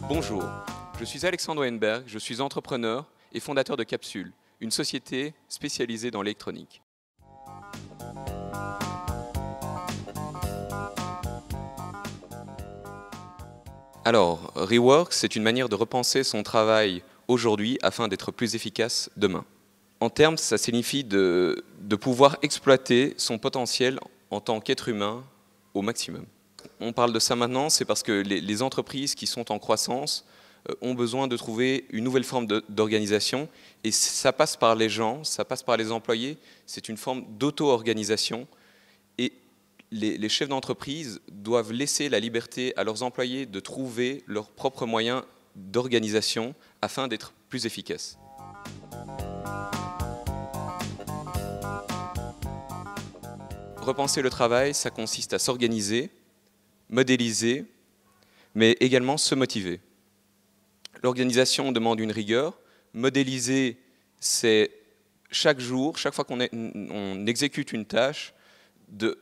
Bonjour, je suis Alexandre Weinberg, je suis entrepreneur et fondateur de Capsule, une société spécialisée dans l'électronique. Alors, Rework, c'est une manière de repenser son travail aujourd'hui afin d'être plus efficace demain. En termes, ça signifie de pouvoir exploiter son potentiel en tant qu'être humain au maximum. On parle de ça maintenant, c'est parce que les entreprises qui sont en croissance ont besoin de trouver une nouvelle forme d'organisation, et ça passe par les gens, ça passe par les employés, c'est une forme d'auto-organisation, et les chefs d'entreprise doivent laisser la liberté à leurs employés de trouver leurs propres moyens d'organisation afin d'être plus efficaces. Repenser le travail, ça consiste à s'organiser, modéliser, mais également se motiver. L'organisation demande une rigueur. Modéliser, c'est chaque jour, chaque fois qu'on exécute une tâche, de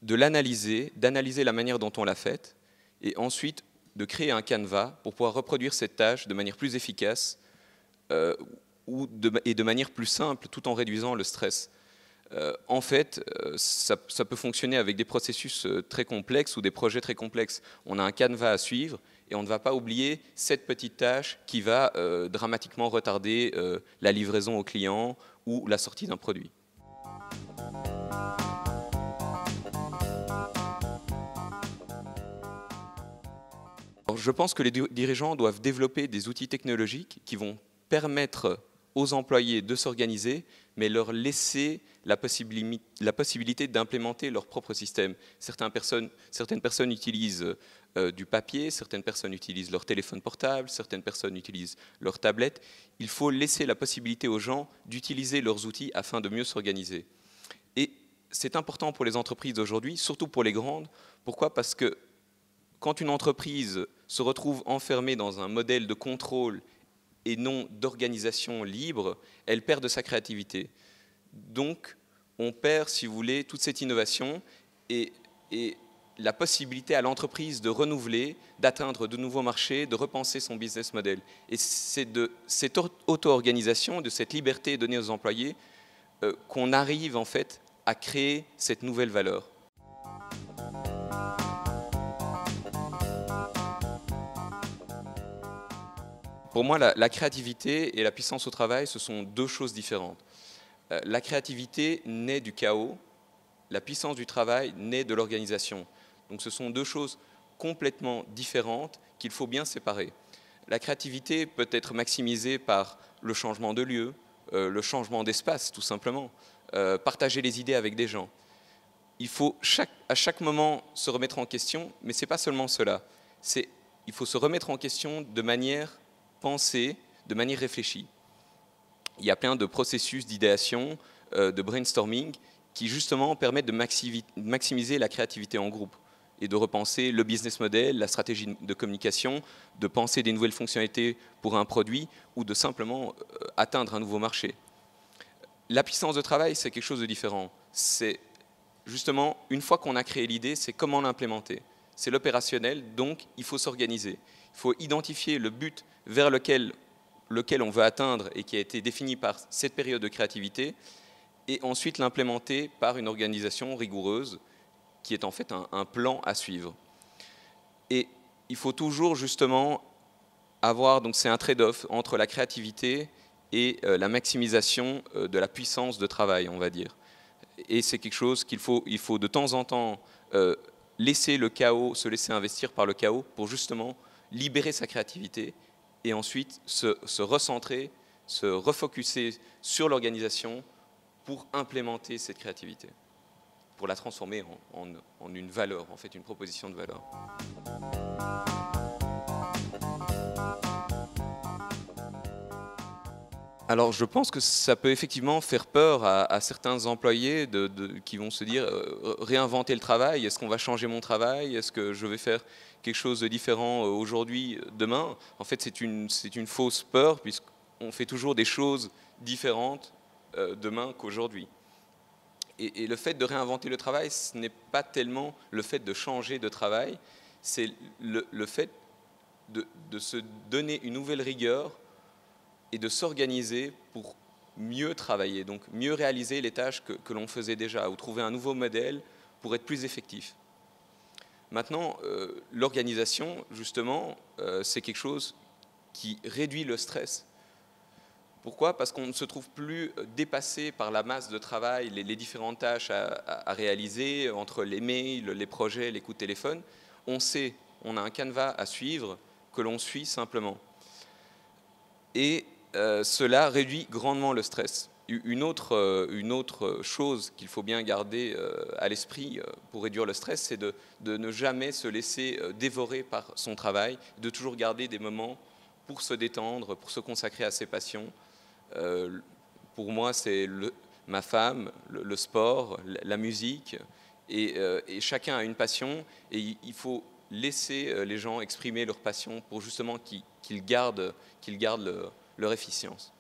l'analyser, d'analyser la manière dont on l'a faite, et ensuite de créer un canevas pour pouvoir reproduire cette tâche de manière plus efficace et de manière plus simple, tout en réduisant le stress. En fait, ça peut fonctionner avec des processus très complexes ou des projets très complexes. On a un canevas à suivre et on ne va pas oublier cette petite tâche qui va dramatiquement retarder la livraison au client ou la sortie d'un produit. Alors, je pense que les dirigeants doivent développer des outils technologiques qui vont permettre aux employés de s'organiser, mais leur laisser la possibilité d'implémenter leur propre système. Certaines personnes utilisent du papier, certaines personnes utilisent leur téléphone portable, certaines personnes utilisent leur tablette. Il faut laisser la possibilité aux gens d'utiliser leurs outils afin de mieux s'organiser. Et c'est important pour les entreprises d'aujourd'hui, surtout pour les grandes. Pourquoi ? Parce que quand une entreprise se retrouve enfermée dans un modèle de contrôle et non d'organisation libre, elle perd de sa créativité. Donc, on perd, si vous voulez, toute cette innovation et la possibilité à l'entreprise de renouveler, d'atteindre de nouveaux marchés, de repenser son business model. Et c'est de cette auto-organisation, de cette liberté donnée aux employés, qu'on arrive en fait à créer cette nouvelle valeur. Pour moi, la créativité et la puissance au travail, ce sont deux choses différentes. La créativité naît du chaos, la puissance du travail naît de l'organisation. Donc ce sont deux choses complètement différentes qu'il faut bien séparer. La créativité peut être maximisée par le changement de lieu, le changement d'espace tout simplement, partager les idées avec des gens. Il faut à chaque moment se remettre en question, mais ce n'est pas seulement cela. Il faut se remettre en question de manière pensée, de manière réfléchie. Il y a plein de processus d'idéation, de brainstorming, qui justement permettent de maximiser la créativité en groupe et de repenser le business model, la stratégie de communication, de penser des nouvelles fonctionnalités pour un produit ou de simplement atteindre un nouveau marché. La puissance de travail, c'est quelque chose de différent. C'est justement, une fois qu'on a créé l'idée, c'est comment l'implémenter. C'est l'opérationnel, donc il faut s'organiser. Il faut identifier le but vers lequel on veut atteindre et qui a été défini par cette période de créativité, et ensuite l'implémenter par une organisation rigoureuse qui est en fait un plan à suivre. Et il faut toujours justement avoir, donc c'est un trade-off entre la créativité et la maximisation de la puissance de travail, on va dire. Et c'est quelque chose il faut de temps en temps laisser le chaos, se laisser investir par le chaos pour justement libérer sa créativité et ensuite se recentrer, se refocuser sur l'organisation pour implémenter cette créativité, pour la transformer en une valeur, en fait une proposition de valeur. Alors je pense que ça peut effectivement faire peur à certains employés qui vont se dire réinventer le travail, est-ce qu'on va changer mon travail, est-ce que je vais faire quelque chose de différent aujourd'hui, demain? En fait c'est une fausse peur puisqu'on fait toujours des choses différentes demain qu'aujourd'hui. Et le fait de réinventer le travail, ce n'est pas tellement le fait de changer de travail, c'est le fait de se donner une nouvelle rigueur et de s'organiser pour mieux travailler, donc mieux réaliser les tâches que l'on faisait déjà, ou trouver un nouveau modèle pour être plus effectif. Maintenant, l'organisation, justement, c'est quelque chose qui réduit le stress. Pourquoi? Parce qu'on ne se trouve plus dépassé par la masse de travail, les différentes tâches à réaliser, entre les mails, les projets, les coups de téléphone. On sait, on a un canevas à suivre, que l'on suit simplement. Et cela réduit grandement le stress. Une autre chose qu'il faut bien garder à l'esprit pour réduire le stress, c'est de ne jamais se laisser dévorer par son travail, de toujours garder des moments pour se détendre, pour se consacrer à ses passions. Pour moi, c'est ma femme, le sport, la musique, et chacun a une passion, et il faut laisser les gens exprimer leur passion pour justement qu'ils gardent leur efficience.